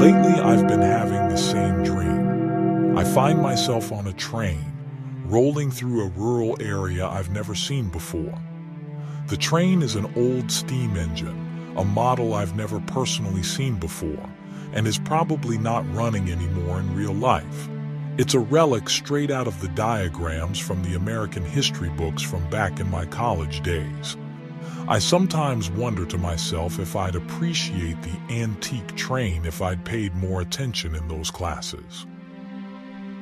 Lately, I've been having the same dream. I find myself on a train, rolling through a rural area I've never seen before. The train is an old steam engine, a model I've never personally seen before, and is probably not running anymore in real life. It's a relic straight out of the diagrams from the American history books from back in my college days. I sometimes wonder to myself if I'd appreciate the antique train if I'd paid more attention in those classes.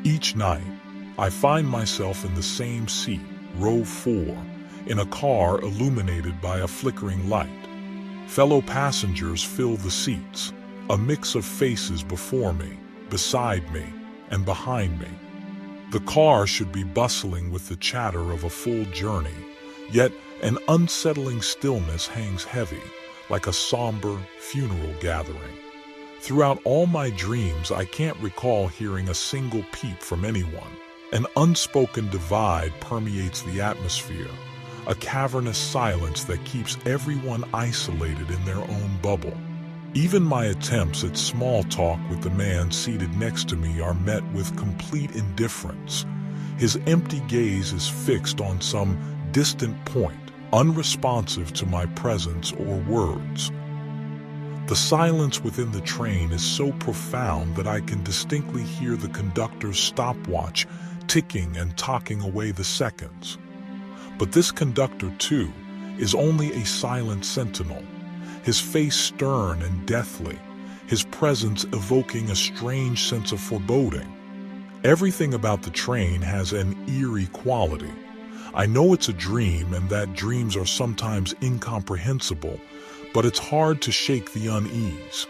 Each night, I find myself in the same seat, row 4, in a car illuminated by a flickering light. Fellow passengers fill the seats, a mix of faces before me, beside me, and behind me. The car should be bustling with the chatter of a full journey, yet an unsettling stillness hangs heavy, like a somber funeral gathering. Throughout all my dreams, I can't recall hearing a single peep from anyone. An unspoken divide permeates the atmosphere, a cavernous silence that keeps everyone isolated in their own bubble. Even my attempts at small talk with the man seated next to me are met with complete indifference. His empty gaze is fixed on some distant point, unresponsive to my presence or words. The silence within the train is so profound that I can distinctly hear the conductor's stopwatch ticking and talking away the seconds. But this conductor, too, is only a silent sentinel, his face stern and deathly, his presence evoking a strange sense of foreboding. Everything about the train has an eerie quality. I know it's a dream and that dreams are sometimes incomprehensible, but it's hard to shake the unease.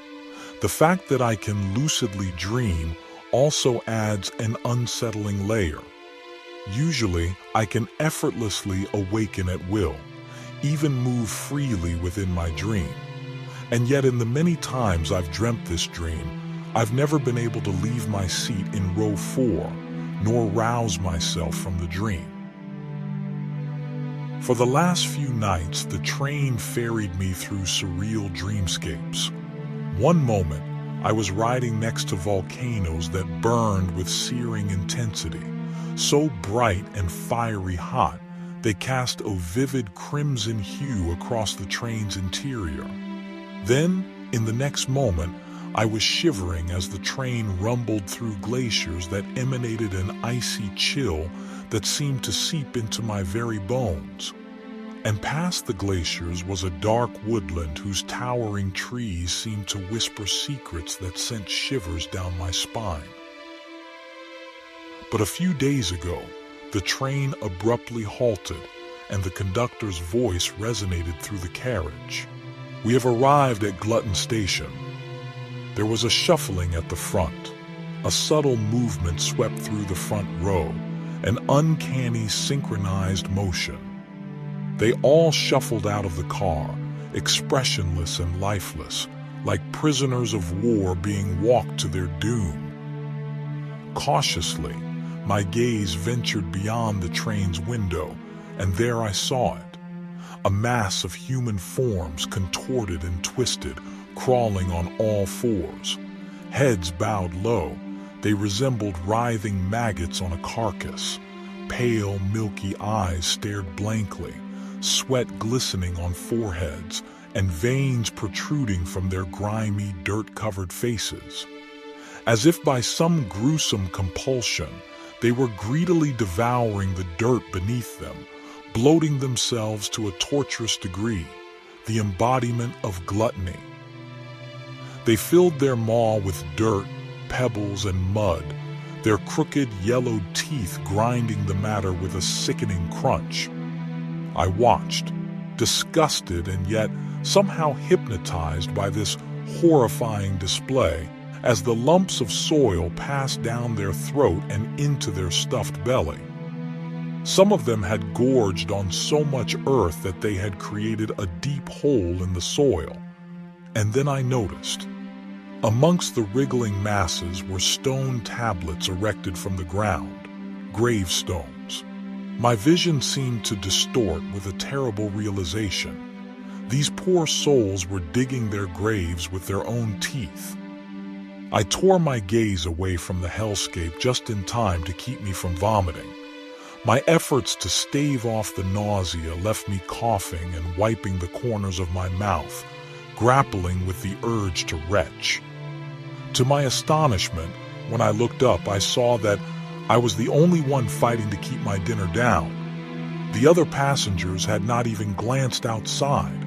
The fact that I can lucidly dream also adds an unsettling layer. Usually, I can effortlessly awaken at will, even move freely within my dream. And yet in the many times I've dreamt this dream, I've never been able to leave my seat in row 4, nor rouse myself from the dream. For the last few nights, the train ferried me through surreal dreamscapes. One moment, I was riding next to volcanoes that burned with searing intensity, so bright and fiery hot, they cast a vivid crimson hue across the train's interior. Then, in the next moment, I was shivering as the train rumbled through glaciers that emanated an icy chill that seemed to seep into my very bones. And past the glaciers was a dark woodland whose towering trees seemed to whisper secrets that sent shivers down my spine. But a few days ago, the train abruptly halted, and the conductor's voice resonated through the carriage. "We have arrived at Glutton Station." There was a shuffling at the front. A subtle movement swept through the front row, an uncanny synchronized motion. They all shuffled out of the car, expressionless and lifeless, like prisoners of war being walked to their doom. Cautiously, my gaze ventured beyond the train's window, and there I saw it. A mass of human forms contorted and twisted, crawling on all fours. Heads bowed low, they resembled writhing maggots on a carcass. Pale, milky eyes stared blankly, sweat glistening on foreheads, and veins protruding from their grimy, dirt-covered faces. As if by some gruesome compulsion, they were greedily devouring the dirt beneath them, bloating themselves to a torturous degree, the embodiment of gluttony. They filled their maw with dirt, pebbles, and mud, their crooked, yellowed teeth grinding the matter with a sickening crunch. I watched, disgusted and yet somehow hypnotized by this horrifying display, as the lumps of soil passed down their throat and into their stuffed belly. Some of them had gorged on so much earth that they had created a deep hole in the soil. And then I noticed, amongst the wriggling masses were stone tablets erected from the ground, gravestones. My vision seemed to distort with a terrible realization. These poor souls were digging their graves with their own teeth. I tore my gaze away from the hellscape just in time to keep me from vomiting. My efforts to stave off the nausea left me coughing and wiping the corners of my mouth, grappling with the urge to retch. To my astonishment, when I looked up, I saw that I was the only one fighting to keep my dinner down. The other passengers had not even glanced outside.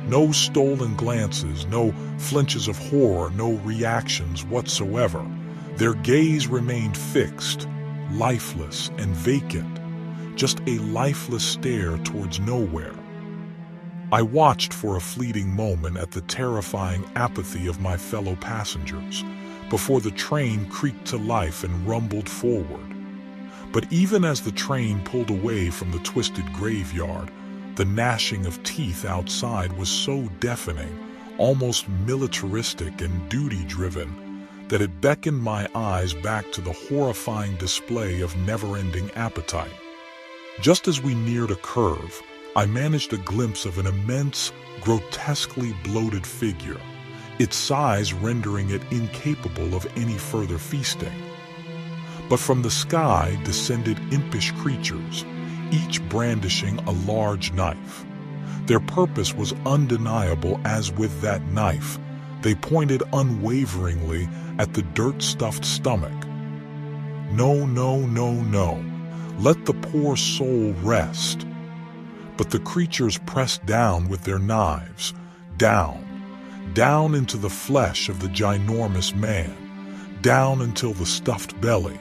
No stolen glances, no flinches of horror, no reactions whatsoever. Their gaze remained fixed, lifeless and vacant, just a lifeless stare towards nowhere. I watched for a fleeting moment at the terrifying apathy of my fellow passengers before the train creaked to life and rumbled forward. But even as the train pulled away from the twisted graveyard, the gnashing of teeth outside was so deafening, almost militaristic and duty-driven, that it beckoned my eyes back to the horrifying display of never-ending appetite. Just as we neared a curve, I managed a glimpse of an immense, grotesquely bloated figure, its size rendering it incapable of any further feasting. But from the sky descended impish creatures, each brandishing a large knife. Their purpose was undeniable, as with that knife, they pointed unwaveringly at the dirt-stuffed stomach. No, no, no, no. Let the poor soul rest. But the creatures pressed down with their knives, down into the flesh of the ginormous man, down until the stuffed belly.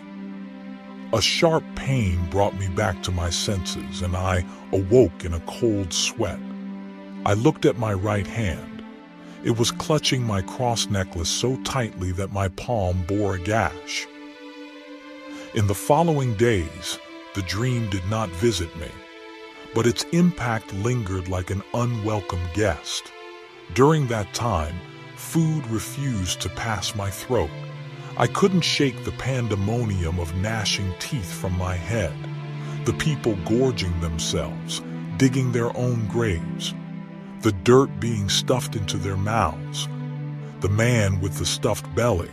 A sharp pain brought me back to my senses, and I awoke in a cold sweat. I looked at my right hand. It was clutching my cross necklace so tightly that my palm bore a gash. In the following days, the dream did not visit me, but its impact lingered like an unwelcome guest. During that time, food refused to pass my throat. I couldn't shake the pandemonium of gnashing teeth from my head, the people gorging themselves, digging their own graves, the dirt being stuffed into their mouths, the man with the stuffed belly,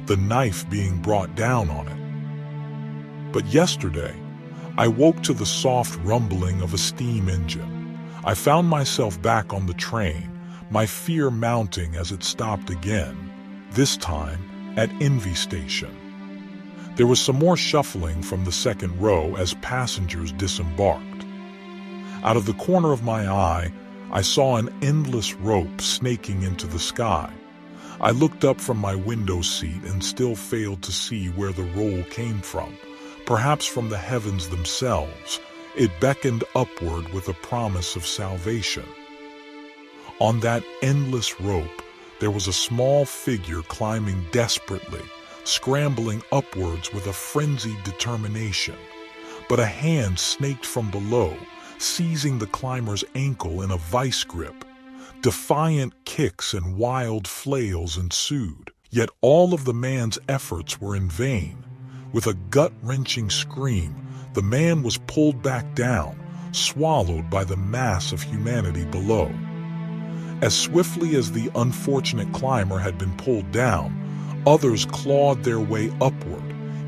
the knife being brought down on it. But yesterday, I woke to the soft rumbling of a steam engine. I found myself back on the train, my fear mounting as it stopped again, this time at Envy Station. There was some more shuffling from the second row as passengers disembarked. Out of the corner of my eye, I saw an endless rope snaking into the sky. I looked up from my window seat and still failed to see where the roll came from. Perhaps from the heavens themselves, it beckoned upward with a promise of salvation. On that endless rope, there was a small figure climbing desperately, scrambling upwards with a frenzied determination. But a hand snaked from below, seizing the climber's ankle in a vice grip. Defiant kicks and wild flails ensued, yet all of the man's efforts were in vain. With a gut-wrenching scream, the man was pulled back down, swallowed by the mass of humanity below. As swiftly as the unfortunate climber had been pulled down, others clawed their way upward,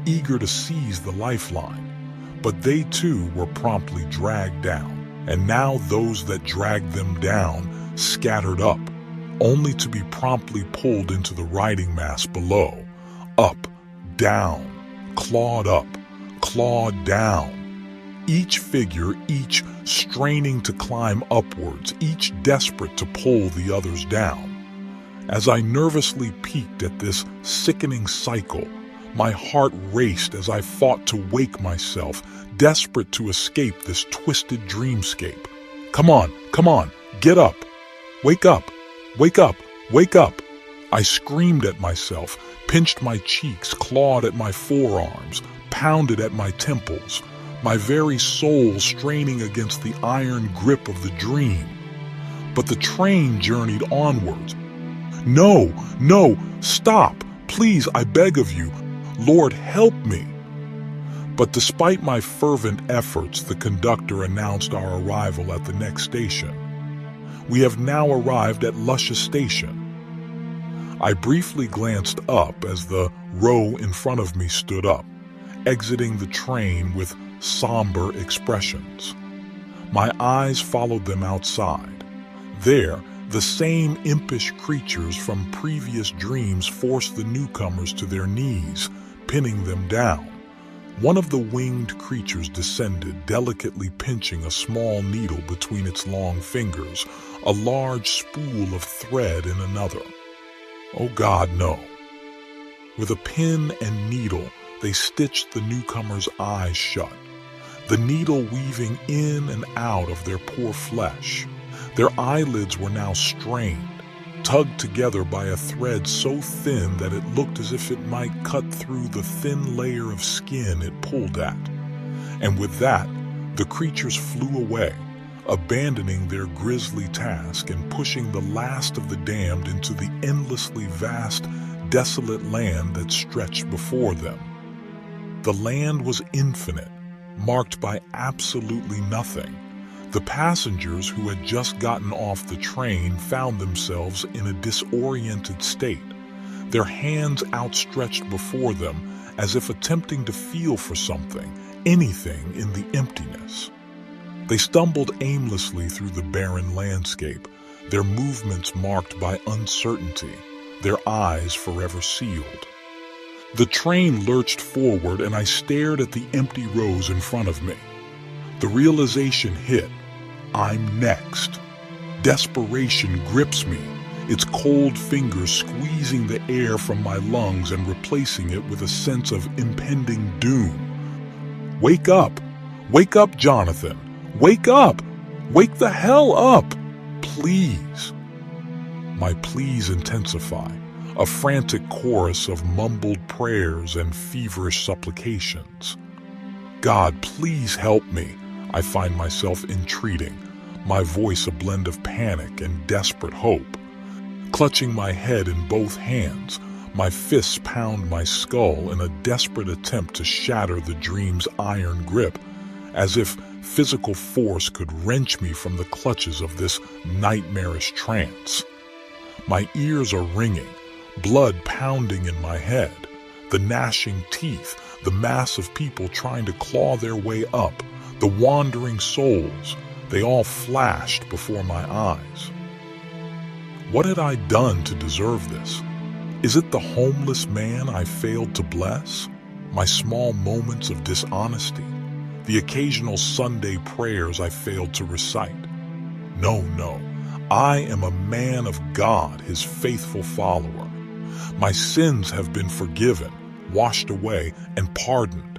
eager to seize the lifeline. But they too were promptly dragged down, and now those that dragged them down scattered up, only to be promptly pulled into the riding mass below. Up, down, clawed up, clawed down. Each figure, each straining to climb upwards, each desperate to pull the others down. As I nervously peeked at this sickening cycle, my heart raced as I fought to wake myself, desperate to escape this twisted dreamscape. Come on, get up! Wake up! Wake up! Wake up! I screamed at myself, pinched my cheeks, clawed at my forearms, pounded at my temples, my very soul straining against the iron grip of the dream. But the train journeyed onwards. No, stop! Please, I beg of you. Lord, help me! But despite my fervent efforts, the conductor announced our arrival at the next station. We have now arrived at Luscious Station. I briefly glanced up as the row in front of me stood up, exiting the train with somber expressions. My eyes followed them outside. There, the same impish creatures from previous dreams forced the newcomers to their knees, pinning them down. One of the winged creatures descended, delicately pinching a small needle between its long fingers, a large spool of thread in another. Oh God, no. With a pin and needle, they stitched the newcomer's eyes shut, the needle weaving in and out of their poor flesh. Their eyelids were now strained, tugged together by a thread so thin that it looked as if it might cut through the thin layer of skin it pulled at. And with that, the creatures flew away, abandoning their grisly task and pushing the last of the damned into the endlessly vast, desolate land that stretched before them. The land was infinite, marked by absolutely nothing. The passengers who had just gotten off the train found themselves in a disoriented state, their hands outstretched before them as if attempting to feel for something, anything in the emptiness. They stumbled aimlessly through the barren landscape, their movements marked by uncertainty, their eyes forever sealed. The train lurched forward and I stared at the empty rows in front of me. The realization hit. I'm next. Desperation grips me, its cold fingers squeezing the air from my lungs and replacing it with a sense of impending doom. Wake up! Wake up, Jonathan! Wake up! Wake the hell up! Please! My pleas intensify, a frantic chorus of mumbled prayers and feverish supplications. God, please help me. I find myself entreating, my voice a blend of panic and desperate hope. Clutching my head in both hands, my fists pound my skull in a desperate attempt to shatter the dream's iron grip, as if physical force could wrench me from the clutches of this nightmarish trance. My ears are ringing, blood pounding in my head, the gnashing teeth, the mass of people trying to claw their way up, the wandering souls, they all flashed before my eyes. What had I done to deserve this? Is it the homeless man I failed to bless? My small moments of dishonesty? The occasional Sunday prayers I failed to recite? No, I am a man of God, his faithful follower. My sins have been forgiven, washed away, and pardoned.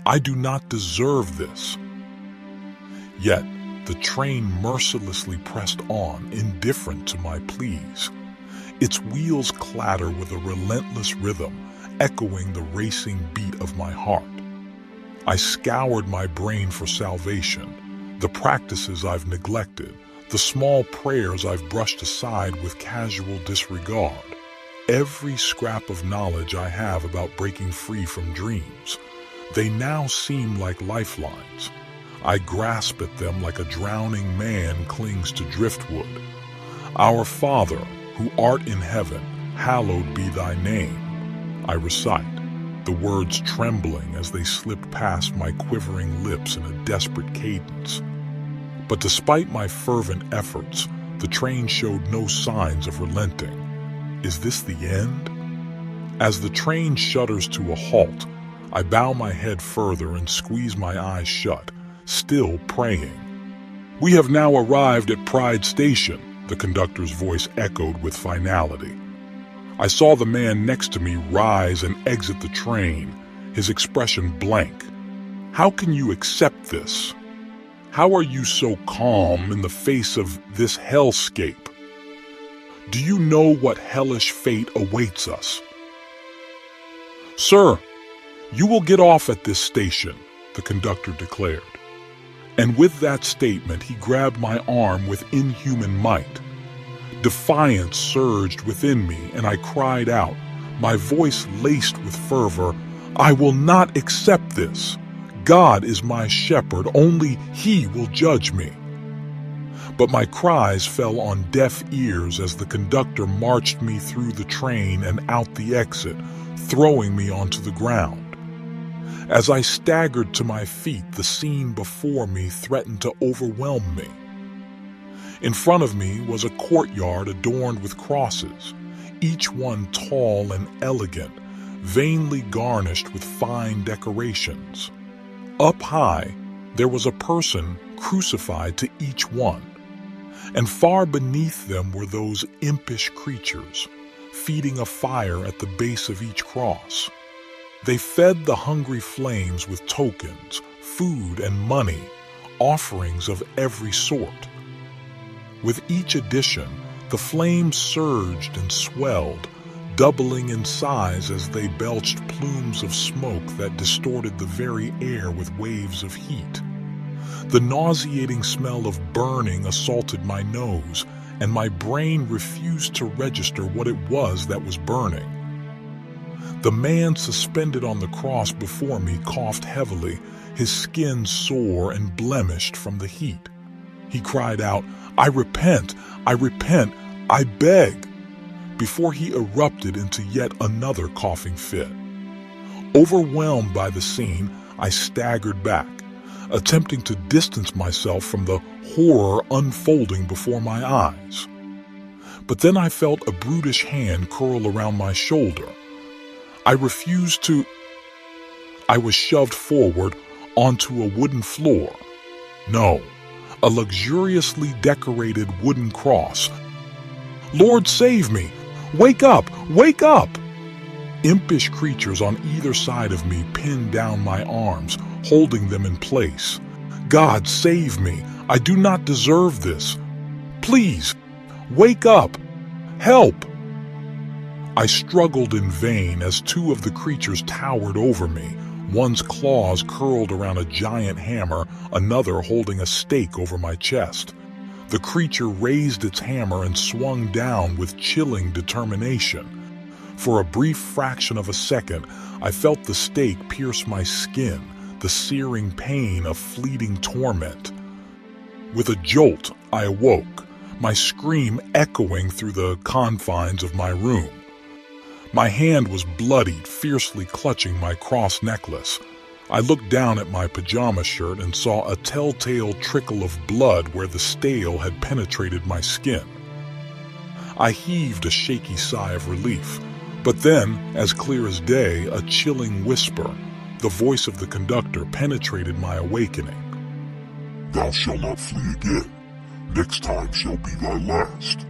I do not deserve this. Yet, the train mercilessly pressed on, indifferent to my pleas. Its wheels clatter with a relentless rhythm, echoing the racing beat of my heart. I scoured my brain for salvation, the practices I've neglected, the small prayers I've brushed aside with casual disregard. Every scrap of knowledge I have about breaking free from dreams. They now seem like lifelines. I grasp at them like a drowning man clings to driftwood. Our Father, who art in heaven, hallowed be thy name. I recite, the words trembling as they slipped past my quivering lips in a desperate cadence. But despite my fervent efforts, the train showed no signs of relenting. Is this the end? As the train shudders to a halt, I bow my head further and squeeze my eyes shut, still praying. We have now arrived at Pride Station, the conductor's voice echoed with finality. I saw the man next to me rise and exit the train, his expression blank. How can you accept this? How are you so calm in the face of this hellscape? Do you know what hellish fate awaits us? Sir, you will get off at this station, the conductor declared. And with that statement, he grabbed my arm with inhuman might. Defiance surged within me, and I cried out, my voice laced with fervor, I will not accept this. God is my shepherd, only he will judge me. But my cries fell on deaf ears as the conductor marched me through the train and out the exit, throwing me onto the ground. As I staggered to my feet, the scene before me threatened to overwhelm me. In front of me was a courtyard adorned with crosses, each one tall and elegant, vainly garnished with fine decorations. Up high, there was a person crucified to each one, and far beneath them were those impish creatures, feeding a fire at the base of each cross. They fed the hungry flames with tokens, food and money, offerings of every sort. With each addition, the flames surged and swelled, doubling in size as they belched plumes of smoke that distorted the very air with waves of heat. The nauseating smell of burning assaulted my nose, and my brain refused to register what it was that was burning. The man suspended on the cross before me coughed heavily, his skin sore and blemished from the heat. He cried out, I repent, I beg," before he erupted into yet another coughing fit. Overwhelmed by the scene, I staggered back, attempting to distance myself from the horror unfolding before my eyes. But then I felt a brutish hand curl around my shoulder. I refused to. I was shoved forward onto a wooden floor. No, a luxuriously decorated wooden cross. Lord, save me! Wake up! Wake up! Impish creatures on either side of me pinned down my arms, holding them in place. God, save me! I do not deserve this. Please, wake up! Help! I struggled in vain as two of the creatures towered over me, one's claws curled around a giant hammer, another holding a stake over my chest. The creature raised its hammer and swung down with chilling determination. For a brief fraction of a second, I felt the stake pierce my skin, the searing pain of fleeting torment. With a jolt, I awoke, my scream echoing through the confines of my room. My hand was bloodied, fiercely clutching my cross necklace. I looked down at my pajama shirt and saw a telltale trickle of blood where the stale had penetrated my skin. I heaved a shaky sigh of relief, but then, as clear as day, a chilling whisper, the voice of the conductor, penetrated my awakening. Thou shalt not flee again. Next time shall be thy last.